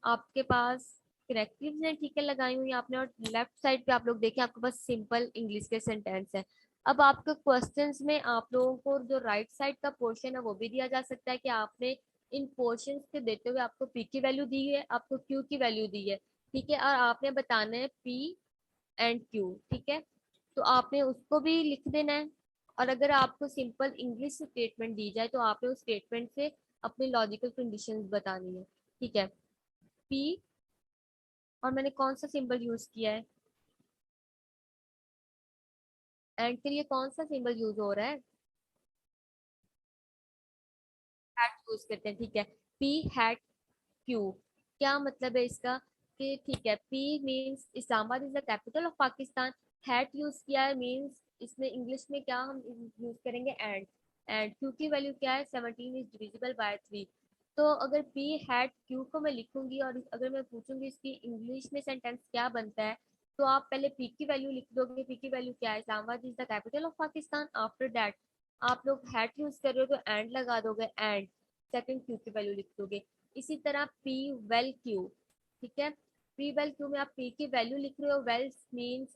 आपके पास करेक्टिव्स हैं, ठीक है, लगाई हुई आपने, और लेफ्ट साइड पे आप लोग देखें आपके पास सिंपल इंग्लिश के सेंटेंस है। अब आपके क्वेश्चंस में आप लोगों को जो राइट साइड का पोर्शन है वो भी दिया जा सकता है कि आपने इन पोर्शंस के देते हुए आपको पी की वैल्यू दी है, आपको क्यू की वैल्यू दी है, ठीक है, और आपने बताना है पी एंड क्यू, ठीक है, तो आपने उसको भी लिख देना है। और अगर आपको सिंपल इंग्लिश स्टेटमेंट दी जाए तो आपने उस स्टेटमेंट से अपनी लॉजिकल कंडीशंस बतानी है, ठीक है। पी, और मैंने कौन सा सिंबल यूज किया है, एंड के लिए कौन सा सिंबल यूज हो रहा है, हैट यूज करते हैं, ठीक है। पी हैट क्यू, क्या मतलब है इसका कि ठीक है, P means Islamabad is the capital of Pakistan, hat use किया है मींस इसमें इंग्लिश में क्या हम यूज करेंगे, एंड क्यू की वैल्यू क्या है, 17 इज डिविजिबल बाय 3। तो अगर पी हैट क्यू को मैं लिखूंगी और अगर मैं पूछूंगी इसकी इंग्लिश में सेंटेंस क्या बनता है, तो आप पहले पी की वैल्यू लिख दोगे, पी की वैल्यू क्या है, Islamabad is the capital of Pakistan, after that आप लोग हैट यूज कर रहे हो तो एंड लगा दोगे, एंड सेकंड क्यू की वैल्यू लिख दोगे। इसी तरह पी वेल क्यू, ठीक है, पी वेल क्यू में आप पी की वैल्यू लिख रहे हो, वेल मीन्स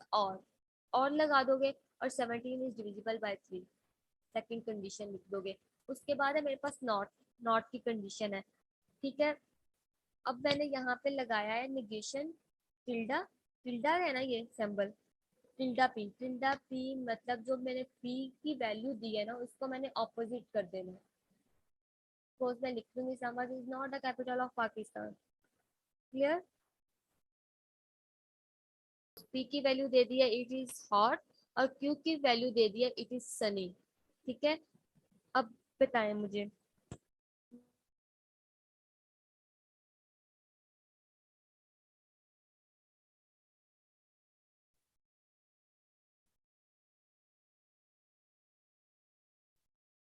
और लगा दोगे, और 17 is divisible by 3, second condition लिख दोगे। उसके बाद है मेरे पास नॉट, नॉट की कंडीशन है, ठीक है। अब मैंने यहाँ पे लगाया है निगेशन, टिल्डा, टिल्डा है ना ये symbol, tilde P, tilde P मतलब जो मैंने पी की वैल्यू दी है ना उसको मैंने ऑपोजिट कर देना है। सपोज मैं लिख दूंगी Islamabad is not the capital of Pakistan, clear. P की वैल्यू दे दी है इट इज हॉट, और क्यू की वैल्यू दे दी है इट इज सनी, ठीक है। अब बताएं मुझे,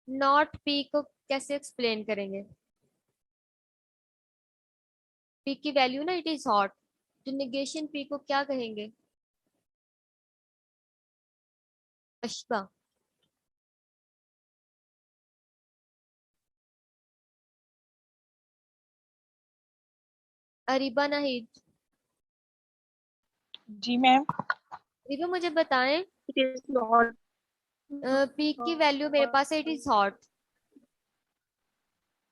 नॉट पी को कैसे एक्सप्लेन करेंगे, पी की वैल्यू ना इट इज हॉट, तो निगेशन पी को क्या कहेंगे, अशबा, अरीबा नाहिद, जी मैम। अरीबा मुझे बताएं, It is not. पी की वैल्यू मेरे पास है इट इज हॉट,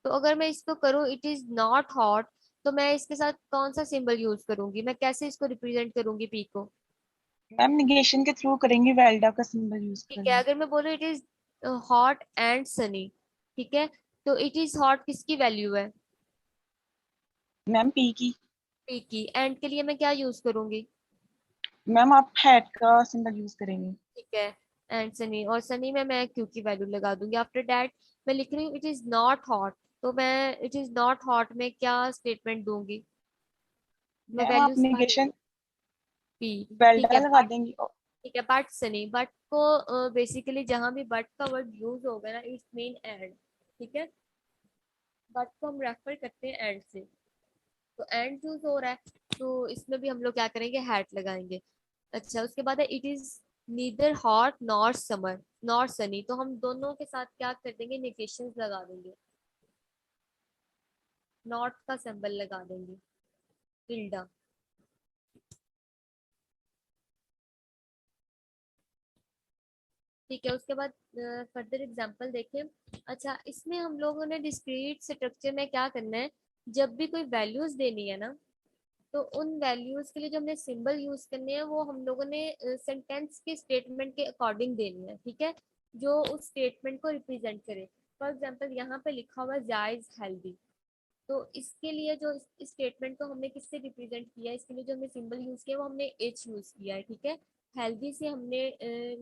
तो अगर मैं इसको करूं इट इज नॉट हॉट, तो मैं इसके साथ कौन सा सिंबल यूज करूंगी, मैं कैसे इसको रिप्रेजेंट करूंगी पी को, मैम निगेशन के थ्रू करेंगे, वेल्डा का सिंबल यूज ठीक है। करेंगे। अगर मैं बोलूँ it is hot and Sunny, ठीक है, तो इट इज हॉट किसकी वैल्यू है, मैम पी की। पी की, एंड के लिए मैं क्या यूज करूंगी, मैम आप हैट का सिंबल यूज करेंगे। ठीक है, एंड सनी, और सनी में मैं क्यू की वैल्यू लगा दूंगी। आफ्टर दैट मैं लिख रही हूँ इट इज नॉट हॉट, तो मैं इट इज नॉट हॉट में क्या स्टेटमेंट दूंगी, मैं मैम आप वैल्यूज निगेशन पी, ठीक वेल्डा है, लगा बट देंगे। ठीक है, बट सनी, बट को बेसिकली जहां भी बट का वर्ड यूज होगा ना इट्स मीन एंड, ठीक है, बट को हम रेफर करते हैं एंड से, तो एंड यूज हो रहा है, तो इसमें भी हम लोग क्या करेंगे, हैट लगाएंगे। अच्छा, उसके बाद है it is neither hot nor summer nor Sunny, तो हम दोनों के साथ क्या कर देंगे, नेगेशंस लगा देंगे, नॉट का सिंबल लगा देंगे, टिल्डा, ठीक है। उसके बाद फर्दर एग्जांपल देखें। अच्छा, इसमें हम लोगों ने डिस्क्रीट स्ट्रक्चर में क्या करना है, जब भी कोई वैल्यूज देनी है ना, तो उन वैल्यूज के लिए जो हमने सिंबल यूज करने हैं वो हम लोगों ने सेंटेंस के स्टेटमेंट के अकॉर्डिंग देनी है, ठीक है, जो उस स्टेटमेंट को रिप्रेजेंट करे। फॉर एग्जांपल यहाँ पे लिखा हुआ है जायज हेल्दी, तो इसके लिए जो इस स्टेटमेंट को हमने किससे रिप्रेजेंट किया है, इसके लिए जो हमने सिंबल यूज किया वो हमने एच यूज किया है, ठीक है। हेल्दी से हमने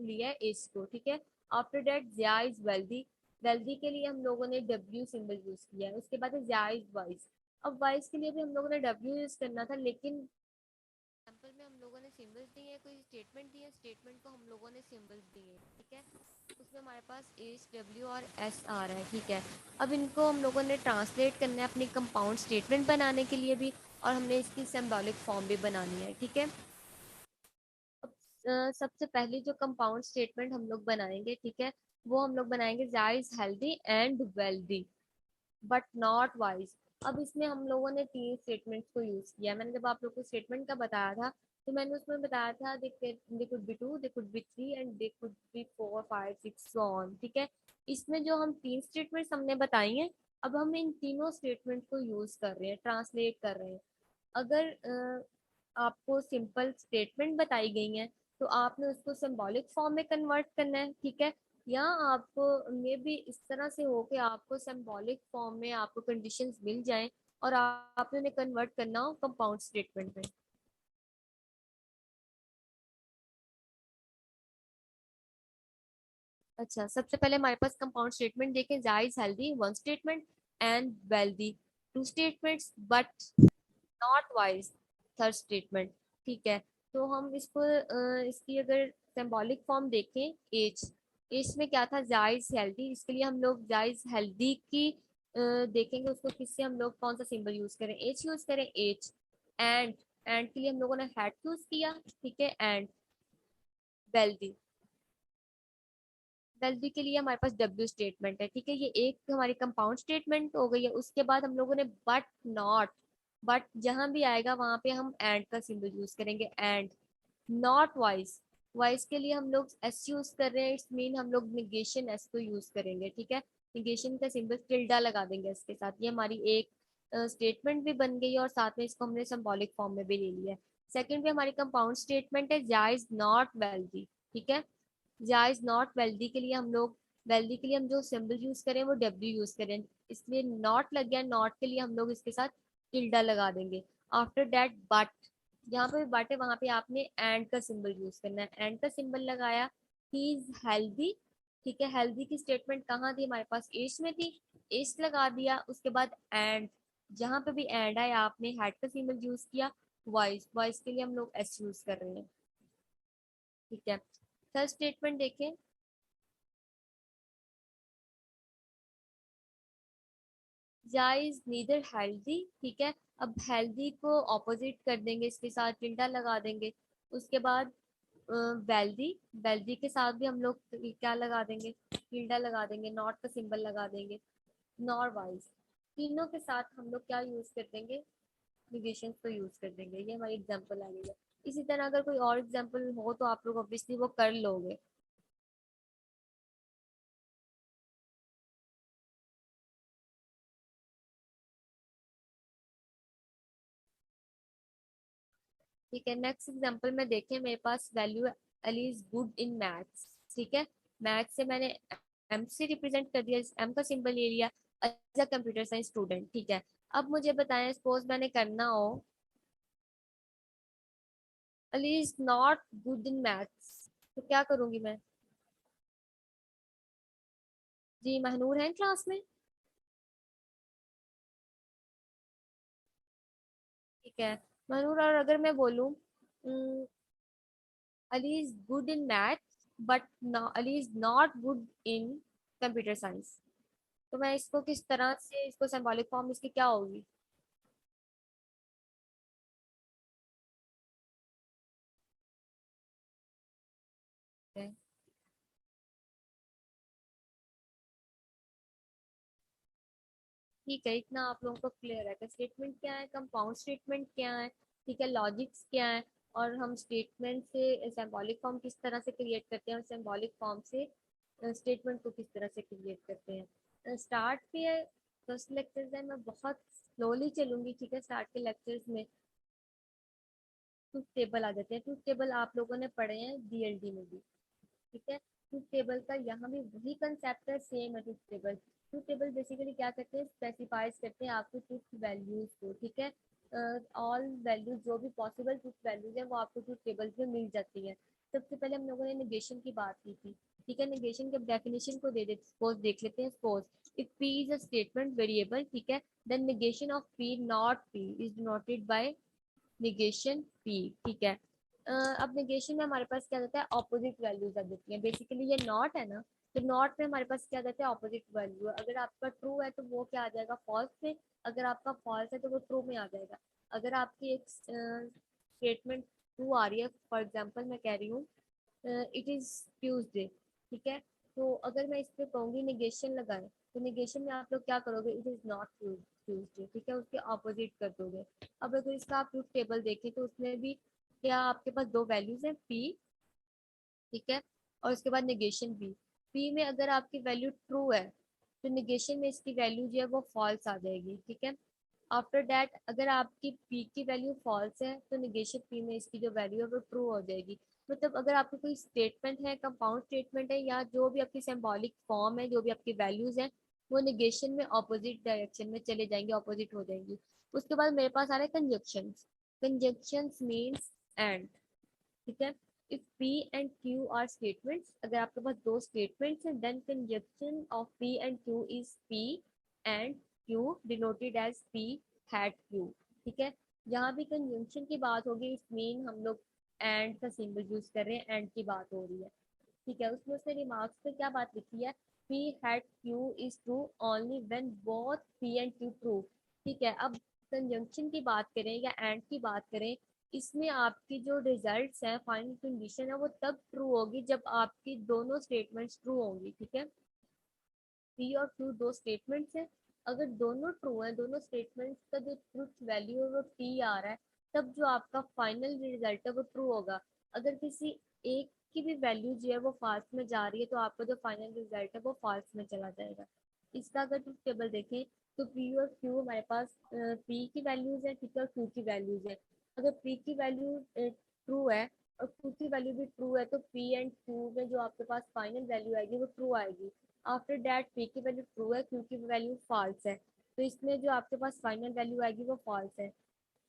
लिया है एच को, ठीक है। After that Zia is wealthy, wealthy के लिए हम लोगों ने डब्ल्यू सिंबल यूज किया है। उसके बाद है जिया इज वाइज, अब वाइज के लिए भी हम लोगों ने डब्ल्यू यूज करना था, लेकिन एग्जाम्पल में हम लोगों ने सिंबल्स दिए हैं, कोई स्टेटमेंट दिए, स्टेटमेंट को हम लोगों ने सिंबल्स दिए, ठीक है। उसमें हमारे पास एच डब्ल्यू और एस आ रहा है, ठीक है। अब इनको हम लोगों ने ट्रांसलेट करना है अपनी कंपाउंड स्टेटमेंट बनाने के लिए भी, और हमने इसकी सिंबॉलिक फॉर्म भी बनानी है, ठीक है। सबसे पहली जो कंपाउंड स्टेटमेंट हम लोग बनाएंगे, ठीक है, वो हम लोग बनाएंगे जा is healthy and wealthy but not wise. अब इसमें हम लोगों ने 3 स्टेटमेंट्स को यूज किया। मैंने जब आप लोग को स्टेटमेंट का बताया था तो मैंने उसमें बताया था they could be 2, they could be 3 and they could be 4 5 6 so on, ठीक है। इसमें जो हम 3 स्टेटमेंट्स हमने बताई हैं, अब हम इन तीनों स्टेटमेंट को यूज कर रहे हैं, ट्रांसलेट कर रहे हैं। अगर आपको सिंपल स्टेटमेंट बताई गई है तो आपने उसको सिंबॉलिक फॉर्म में कन्वर्ट करना है, ठीक है। या आपको मे भी इस तरह से हो कि आपको सिंबॉलिक फॉर्म में आपको कंडीशंस मिल जाएं और आपने उन्हें कन्वर्ट करना हो कंपाउंड स्टेटमेंट में। अच्छा, सबसे पहले हमारे पास कंपाउंड स्टेटमेंट देखें, जा is healthy 1 statement and wealthy 2 statements but not wise 3rd statement, ठीक है। तो हम इसको इसकी अगर सिंबॉलिक फॉर्म देखें, एज एज में क्या था, जाइज हेल्दी, इसके लिए हम लोग जाइज हेल्दी की देखेंगे उसको किससे हम लोग कौन सा सिंबल यूज करें, एच यूज करें, एच। एंड के लिए हम लोगों ने हैड यूज किया, ठीक है। एंड वेल्दी, वेल्दी के लिए हमारे पास डब्ल्यू स्टेटमेंट है, ठीक है। ये एक हमारी कंपाउंड स्टेटमेंट हो गई है। उसके बाद हम लोगों ने बट नॉट, बट जहां भी आएगा वहां पे हम एंड का सिंबल यूज करेंगे, एंड। नॉट वाइज, वाइज के लिए हम लोग एस यूज कर रहे हैं, इट्स मीन हम लोग निगेशन एस को यूज करेंगे, ठीक है। निगेशन का सिंबल टिल्डा लगा देंगे इसके साथ। ये हमारी एक स्टेटमेंट भी बन गई और साथ में इसको हमने सिंबॉलिक फॉर्म में भी ले लिया है। सेकंड भी हमारी कंपाउंड स्टेटमेंट है, जा इज नॉट वेल्दी, ठीक है। जा इज नॉट वेल्दी के लिए हम लोग, वेल्दी के लिए हम जो सिंबल यूज करें वो डब्ल्यू यूज करें, इसलिए नॉट लग गया। नॉट के लिए हम लोग इसके साथ टिल्डा लगा देंगे। आफ्टर दैट बट, जहाँ पे बट है वहां पे आपने एंड का सिंबल यूज करना है। एंड का सिंबल लगाया, ही इज हेल्दी, ठीक है। हेल्दी की स्टेटमेंट कहाँ थी हमारे पास, एज में थी, एज लगा दिया। उसके बाद एंड, जहाँ पे भी एंड आया आपने हैड का सिंबल यूज किया। वॉइस, वॉइस के लिए हम लोग एस यूज कर रहे हैं, ठीक है। थर्ड स्टेटमेंट देखें, जा इज नीदर हेल्दी, ठीक है। अब हेल्दी को ऑपोजिट कर देंगे, इसके साथ टिल्डा लगा देंगे। उसके बाद वेल्दी, वेल्दी के साथ भी हम लोग क्या लगा देंगे, टिल्डा लगा देंगे, नॉट का सिंबल लगा देंगे। नॉर वाइज, तीनों के साथ हम लोग क्या यूज कर देंगे, निगेशन को यूज कर देंगे। ये हमारी एग्जाम्पल आ गई है। इसी तरह अगर कोई और एग्जाम्पल हो तो आप लोग ऑब्वियसली वो कर लोगे। ठीक है, नेक्स्ट एग्जांपल में देखें, मेरे पास value Ali is good in maths, ठीक है। मैथ्स से मैंने एम से रिप्रेजेंट कर दिया, एम का सिंबल ले लिया as a computer science student, ठीक है। अब मुझे बताएं, सपोज मैंने करना हो Ali is not good in maths, तो क्या करूंगी मैं। जी, महनूर है क्लास में, ठीक है। महनूर, और अगर मैं बोलूं Ali is good in maths but Ali is not good in computer science, तो मैं इसको किस तरह से, इसको सिंबॉलिक फॉर्म इसकी क्या होगी। ठीक है, इतना आप लोगों को क्लियर है कि स्टेटमेंट क्या है, कंपाउंड स्टेटमेंट क्या है, ठीक है, लॉजिक्स क्या है, और हम स्टेटमेंट से सिंबॉलिक फॉर्म किस तरह से क्रिएट करते हैं और सिंबॉलिक फॉर्म से स्टेटमेंट को किस तरह से क्रिएट करते हैं। स्टार्ट के फर्स्ट लेक्चर्स है, मैं बहुत स्लोली चलूंगी, ठीक है। स्टार्ट के लेक्चर्स में ट्रूथ टेबल आ जाते हैं। ट्रूथ टेबल आप लोगों ने पढ़े हैं डीएलडी में भी, ठीक है। ट्रूथ टेबल का यहाँ भी वही कंसेप्ट है, सेम है truth table. Truth table basically क्या करते हैं, स्पेसिफाइज करते हैं आपको ट्रूथ वैल्यूज को, ठीक है। ऑल वैल्यूज जो भी पॉसिबल ट्रूथ वैल्यूज है वो आपको ट्रूथ टेबल में मिल जाती है। सबसे पहले हम लोगों ने नेगेशन की बात की थी, ठीक है। नेगेशन के डेफिनेशन को सपोज देख लेते हैं। Suppose if p is a statement variable, ठीक है, then negation of p not p is denoted by negation p, ठीक है। अब निगेशन में हमारे पास क्या होता है, ऑपोजिट वैल्यूज आ जाती है। बेसिकली ये नॉट है ना, तो नॉट में हमारे पास क्या आ जाता है, ऑपोजिट वैल्यू। अगर आपका ट्रू है तो वो क्या आ जाएगा, फॉल्स में। अगर आपका फॉल्स है तो वो ट्रू में आ जाएगा। अगर आपकी एक स्टेटमेंट ट्रू आ रही है, फॉर एग्जांपल मैं कह रही हूँ इट इज ट्यूसडे, ठीक है, तो अगर मैं इस पे कहूँगी निगेशन लगाएं, तो निगेशन में आप लोग क्या करोगे, इट इज नॉट ट्यूसडे, ठीक है, उसके ऑपोजिट कर दोगे। अब अगर इसका आप ट्रूथ टेबल देखें तो उसमें भी क्या आपके पास दो वैल्यूज हैं, पी, ठीक है, और उसके बाद निगेशन भी। पी में अगर आपकी वैल्यू ट्रू है तो निगेशन में इसकी वैल्यू जो है वो फॉल्स आ जाएगी, ठीक है। आफ्टर दैट अगर आपकी पी की वैल्यू फॉल्स है तो निगेशन पी में इसकी जो वैल्यू है वो ट्रू हो जाएगी। मतलब अगर आपकी कोई स्टेटमेंट है, कंपाउंड स्टेटमेंट है, या जो भी आपकी सिंबॉलिक फॉर्म है, जो भी आपकी वैल्यूज हैं, वो निगेशन में ऑपोजिट डायरेक्शन में चले जाएंगे, ऑपोजिट हो जाएंगी। उसके बाद मेरे पास आ रहा है कंजक्शंस। कंजक्शंस मीन्स एंड, ठीक है। If P and Q are statements, अगर आपके पास दो स्टेटमेंट्स हैं, then conjunction of P and Q is P and Q denoted as P hat Q, ठीक है। यहाँ भी कंजंक्शन की बात होगी, इस मीन हम लोग एंड का सिंबल यूज कर रहे हैं, एंड की बात हो रही है, ठीक है। उसमें उसने रिमार्क्स पे क्या बात लिखी है, P hat Q is true only when both P and Q true, ठीक है। अब कंजंक्शन की बात करें या एंड की बात करें, इसमें आपकी जो रिजल्ट्स हैं, फाइनल कंडीशन है, वो तब ट्रू होगी जब आपकी दोनों स्टेटमेंट्स ट्रू होंगी, ठीक है। पी और क्यू दो स्टेटमेंट्स हैं, अगर दोनों ट्रू हैं, दोनों स्टेटमेंट्स का जो ट्रूथ वैल्यू है वो टी आ रहा है, तब जो आपका फाइनल रिजल्ट है वो ट्रू होगा। अगर किसी एक की भी वैल्यू जो है वो फॉल्स में जा रही है तो आपका जो फाइनल रिजल्ट है वो फॉल्स में चला जाएगा। इसका अगर ट्रूथ टेबल देखें तो पी और क्यू हमारे पास पी की वैल्यूज है, ठीक है, और क्यू की वैल्यूज है। अगर पी की वैल्यू ट्रू है और क्यू की वैल्यू भी ट्रू है तो पी एंड क्यू में जो आपके पास फाइनल वैल्यू आएगी वो ट्रू आएगी। आफ्टर दैट पी की वैल्यू ट्रू है, क्यू की वैल्यू फॉल्स है, तो इसमें जो आपके पास फाइनल वैल्यू आएगी वो फॉल्स है।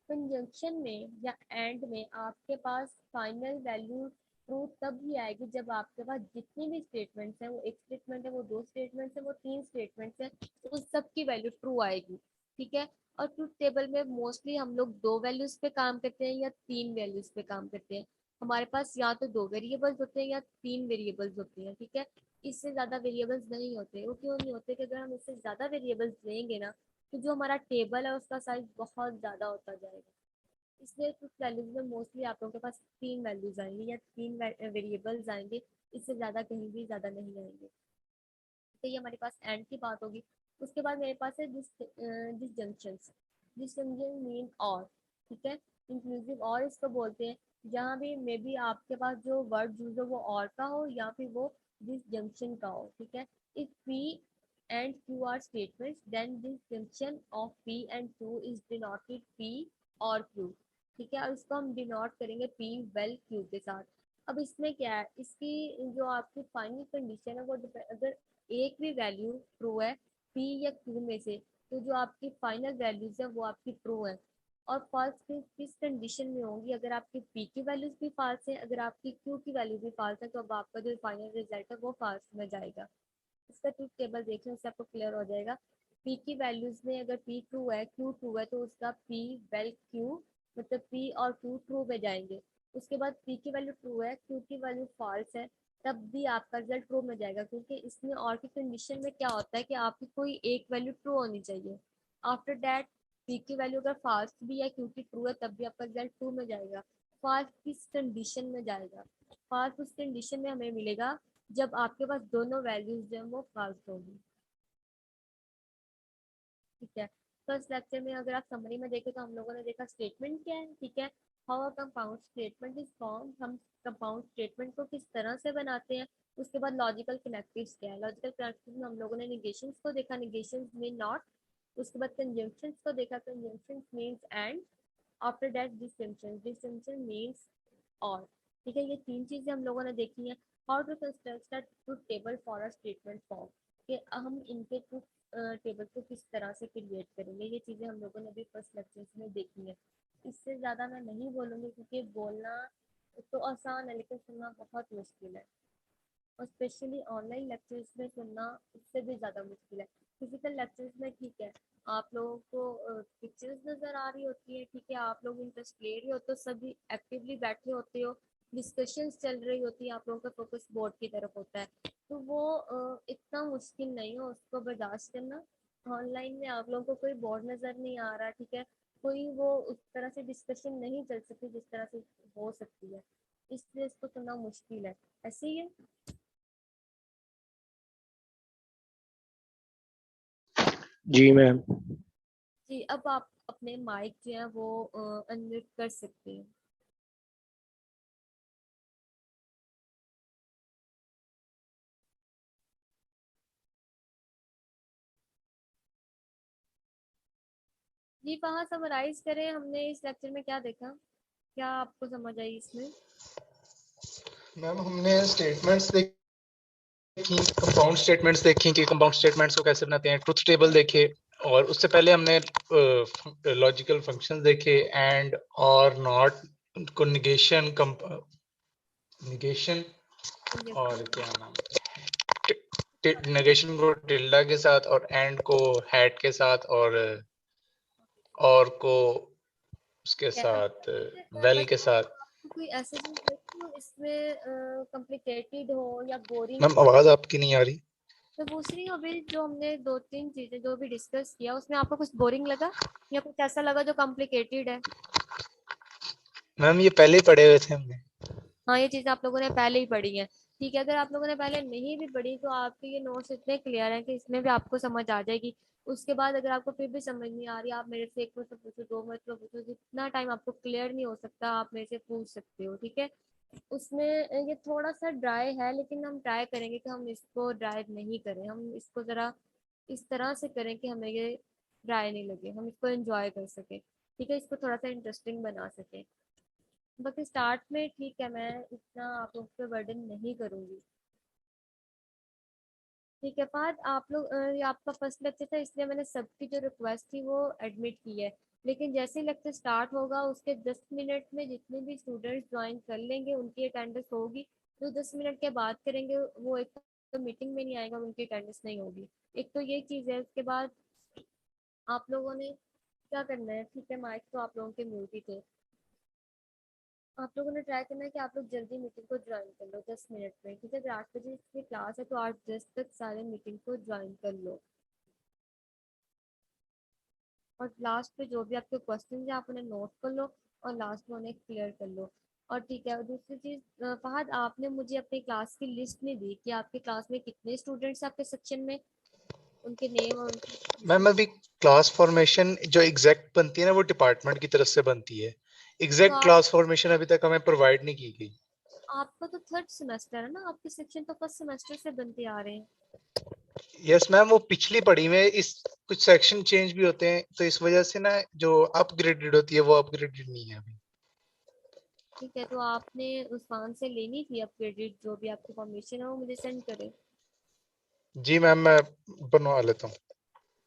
कंजंक्शन में या एंड में आपके पास फाइनल वैल्यू ट्रू तब ही आएगी जब आपके पास जितनी भी स्टेटमेंट्स हैं, वो एक स्टेटमेंट है, वो दो स्टेटमेंट्स है, वो तीन स्टेटमेंट्स है, तो उस सब की वैल्यू ट्रू आएगी, ठीक है। और ट्रूथ टेबल में मोस्टली हम लोग दो वैल्यूज पे काम करते हैं या तीन वैल्यूज पे काम करते हैं। हमारे पास या तो दो वेरिएबल्स होते हैं या तीन वेरिएबल्स होते हैं, ठीक है। इससे ज्यादा वेरिएबल्स नहीं होते। वो क्यों नहीं होते, कि अगर हम इससे ज्यादा वेरिएबल्स लेंगे ना तो जो हमारा टेबल है उसका साइज बहुत ज्यादा होता जाएगा। इसलिए कुछ वैल्यूज में मोस्टली आप लोगों के पास तीन वैल्यूज आएंगे या तीन वेरिएबल्स आएंगे, इससे ज्यादा कहीं भी ज्यादा नहीं आएंगे। तो ये हमारे पास एंड की बात होगी। उसके बाद मेरे पास है डिसजंक्शन। डिसजंक्शन मीन और, ठीक है, इंक्लूसिव और इसको बोलते हैं, जहाँ भी मे बी आपके पास जो वर्ड यूज हो वो और का हो या फिर वो डिसजंक्शन का हो, ठीक है। If P and Q are statements then disjunction of P and Q is denoted P और क्यू, ठीक है। और इसको हम डिनोट करेंगे पी वेल क्यू के साथ। अब इसमें क्या है, इसकी जो आपकी फाइनल कंडीशन है वो अगर एक भी वैल्यू ट्रू है पी या क्यू में से, तो जो आपकी फाइनल वैल्यूज है वो आपकी ट्रू है। और फॉल्स किस कंडीशन में होंगी, अगर आपकी पी की वैल्यूज भी फॉल्स है, अगर आपकी क्यू की वैल्यू भी फॉल्स है, तो अब आपका जो फाइनल रिजल्ट है वो फॉल्स में जाएगा। इसका ट्रूथ टेबल देख लें, उससे आपको क्लियर हो जाएगा। पी की वैल्यूज में अगर पी ट्रू है, क्यू ट्रू है, तो उसका पी वेल क्यू, मतलब पी और क्यू ट्रू में जाएंगे। उसके बाद पी की वैल्यू ट्रू है, क्यू की वैल्यू फॉल्स है, तब भी आपका रिजल्ट ट्रू में जाएगा, क्योंकि इसमें और की कंडीशन में क्या होता है कि आपकी कोई एक वैल्यू ट्रू होनी चाहिए। आफ्टर दैट पी की वैल्यू अगर फॉल्स भी या क्यू की ट्रू है तब भी आपका रिजल्ट ट्रू में जाएगा। फॉल्स किस कंडीशन में जाएगा, फॉल्स उस कंडीशन में हमें मिलेगा जब आपके पास दोनों वैल्यूज जो है वो फॉल्स होगी, ठीक है। फर्स्ट लेक्चर में अगर आप समरी में देखें तो हम लोगों ने देखा स्टेटमेंट क्या है, ठीक है, how a compound statement is form, हम कंपाउंड स्टेटमेंट को किस तरह से बनाते हैं। उसके बाद लॉजिकल कनेक्टिव्स क्या है, लॉजिकल कनेक्टिव्स में हम लोगों ने निगेशंस को देखा, निगेशंस मीन नॉट। उसके बाद कंजंक्शंस को देखा, conjunctions means and. After that distinction, distinction means और, ठीक है। ये तीन चीजें हम लोगों ने देखी हैं। How to construct a truth table for a statement form, कि हम इनके ट्रूथ टेबल को किस तरह से क्रिएट करेंगे, ये चीजें हम लोगों ने अभी फर्स्ट लेक्चर में देखी है। इससे ज्यादा मैं नहीं बोलूंगी क्योंकि बोलना तो आसान है लेकिन सुनना बहुत मुश्किल है, और स्पेशली ऑनलाइन लेक्चर्स में सुनना उससे भी ज़्यादा मुश्किल है। फिजिकल लेक्चर्स में ठीक है, आप लोगों को पिक्चर्स नज़र आ रही होती है, ठीक है, आप लोग इंटरेस्ट ले रहे हो तो सभी एक्टिवली बैठे होते हो, डिस्कशंस चल रही होती है, आप लोगों का फोकस बोर्ड की तरफ होता है, तो वो इतना मुश्किल नहीं है उसको बर्दाश्त करना। ऑनलाइन में आप लोगों को कोई बोर्ड नज़र नहीं आ रहा, ठीक है, कोई वो उस तरह से डिस्कशन नहीं चल सकती जिस तरह से हो सकती है, इसलिए इसको करना मुश्किल है। ऐसे ही है। जी मैम। जी, अब आप अपने माइक जो है वो अनम्यूट कर सकते हैं। जी, वहाँ समराइज करें हमने इस लेक्चर में क्या देखा, क्या आपको समझ आई इसमें? मैम हमने स्टेटमेंट्स देखी, कंपाउंड स्टेटमेंट्स देखी कि कंपाउंड स्टेटमेंट्स को कैसे बनाते हैं, ट्रुथ टेबल देखे, और उससे पहले हमने लॉजिकल फंक्शंस देखे, एंड और नॉट को निगेशन निगेशन और क्या नाम, नेगेशन को टिल्डा के साथ और एंड को हैट के साथ और को उसके साथ वेल के साथ। कोई ऐसे चीज देखी हो इसमें कॉम्प्लिकेटेड हो या बोरिंग? मैम आवाज आपकी नहीं आ रही। तो पूछ रही हूँ अभी जो हमने दो तीन चीजें जो भी डिस्कस किया उसमें आपको कुछ बोरिंग लगा या कुछ ऐसा लगा जो कॉम्प्लिकेटेड है? मैम ये पहले ही पढ़े हुए थे हमने। हाँ, ये चीज आप लोगों ने पहले ही पढ़ी है। ठीक है, अगर आप लोगों ने पहले नहीं भी पढ़ी तो आपके ये नोट्स इतने क्लियर हैं कि इसमें भी आपको समझ आ जाएगी। उसके बाद अगर आपको फिर भी समझ नहीं आ रही, आप मेरे से एक मतलब पूछो, दो मतलब पूछो, जितना टाइम आपको क्लियर नहीं हो सकता आप मेरे से पूछ सकते हो, ठीक है। उसमें ये थोड़ा सा ड्राई है, लेकिन हम ट्राई करेंगे कि हम इसको ड्राई नहीं करें, हम इसको जरा इस तरह से करें कि हमें ये ड्राई नहीं लगे, हम इसको एंजॉय कर सके, ठीक है, इसको थोड़ा सा इंटरेस्टिंग बना सके। बाकी स्टार्ट में ठीक है, मैं इतना आप लोग पे बर्डन नहीं करूंगी। ठीक है फहद, आप लोग ये आपका फर्स्ट लेक्चर था इसलिए मैंने सबकी जो रिक्वेस्ट थी वो एडमिट की है, लेकिन जैसे ही लेक्चर स्टार्ट होगा उसके 10 मिनट में जितने भी स्टूडेंट्स ज्वाइन कर लेंगे उनकी अटेंडेंस होगी। जो 10 मिनट के बाद करेंगे वो एक तो मीटिंग में नहीं आएगा, उनकी अटेंडेंस नहीं होगी। एक तो ये चीज़ है। उसके बाद आप लोगों ने क्या करना है, ठीक है, माइक तो आप लोगों के म्यूट ही थे। आप लोगों ने ट्राई करना है कि आप लोग जल्दी मीटिंग को ज्वाइन कर लो 10 मिनट में, ठीक है। अगर 8 बजे की क्लास है तो 8:10 तक सारे मीटिंग को ज्वाइन कर लो, और लास्ट पे जो भी आपके क्वेश्चन है आप उन्हें नोट कर लो और लास्ट में उन्हें क्लियर कर लो। और ठीक है, और दूसरी चीज़ फहद, आपने मुझे अपनी क्लास की लिस्ट नहीं दी कि आपकी क्लास में कितने स्टूडेंट्स आपके सेक्शन में, उनके नेम और मैम उनकी। अभी क्लास फॉर्मेशन जो एग्जैक्ट बनती है ना वो डिपार्टमेंट की तरफ से बनती है। तो एग्जैक्ट क्लास फॉर्मेशन अभी तक हमें प्रोवाइड नहीं की गई। आपका तो थर्ड सेमेस्टर है ना, आपके सेक्शन तो फर्स्ट सेमेस्टर से बनते आ रहे हैं। यस मैम, वो पिछली पढ़ी में इस कुछ सेक्शन चेंज भी होते हैं तो इस वजह से ना जो अपग्रेडेड होती है वो अपग्रेडेड नहीं है अभी। ठीक है, तो आपने उस्मान से लेनी थी अपग्रेडेड, जो भी आपकी फॉर्मेशन है वो मुझे सेंड करें। जी मैम मैं बनवा लेता हूँ।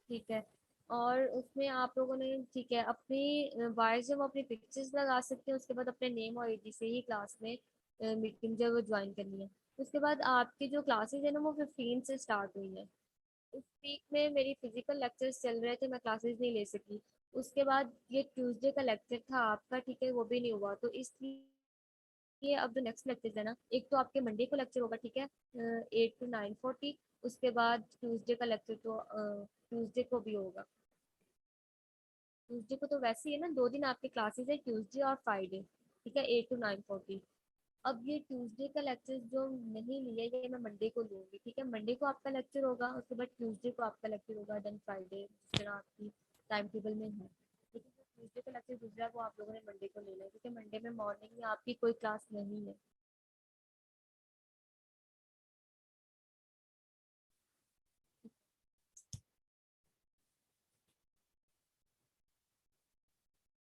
ठीक है, और उसमें आप लोगों ने ठीक है अपनी वाइज जब अपनी पिक्चर्स लगा सकते हैं, उसके बाद अपने नेम और एजी से ही क्लास में मीटिंग जो है वो ज्वाइन करनी है। उसके बाद आपकी जो क्लासेज है ना वो 15 से स्टार्ट हुई है। इस वीक में मेरी फिजिकल लेक्चर्स चल रहे थे, मैं क्लासेस नहीं ले सकी। उसके बाद ये ट्यूसडे का लेक्चर था आपका, ठीक है, वो भी नहीं हुआ, तो इसलिए ये अब जो नेक्स्ट लेक्चर है ना, एक तो आपके मंडे को लेक्चर होगा, ठीक है, 8 to 9:40। उसके बाद ट्यूसडे का लेक्चर तो ट्यूसडे को भी होगा। ट्यूसडे को तो वैसे ही है ना, 2 दिन आपके क्लासेस है, ट्यूसडे और फ्राइडे, ठीक है, 8 to 9:40। अब ये ट्यूसडे का लेक्चर जो नहीं लिया ये मैं मंडे को लूंगी, ठीक है। मंडे को आपका लेक्चर होगा, उसके बाद ट्यूसडे को आपका लेक्चर होगा, देन फ्राइडे जिस तरह आपकी टाइम टेबल में है, ठीक है। ट्यूसडे का लेक्चर दूसरा वो आप लोगों ने मंडे को लेना है, ठीक है। मंडे में मॉर्निंग में आपकी कोई क्लास नहीं है।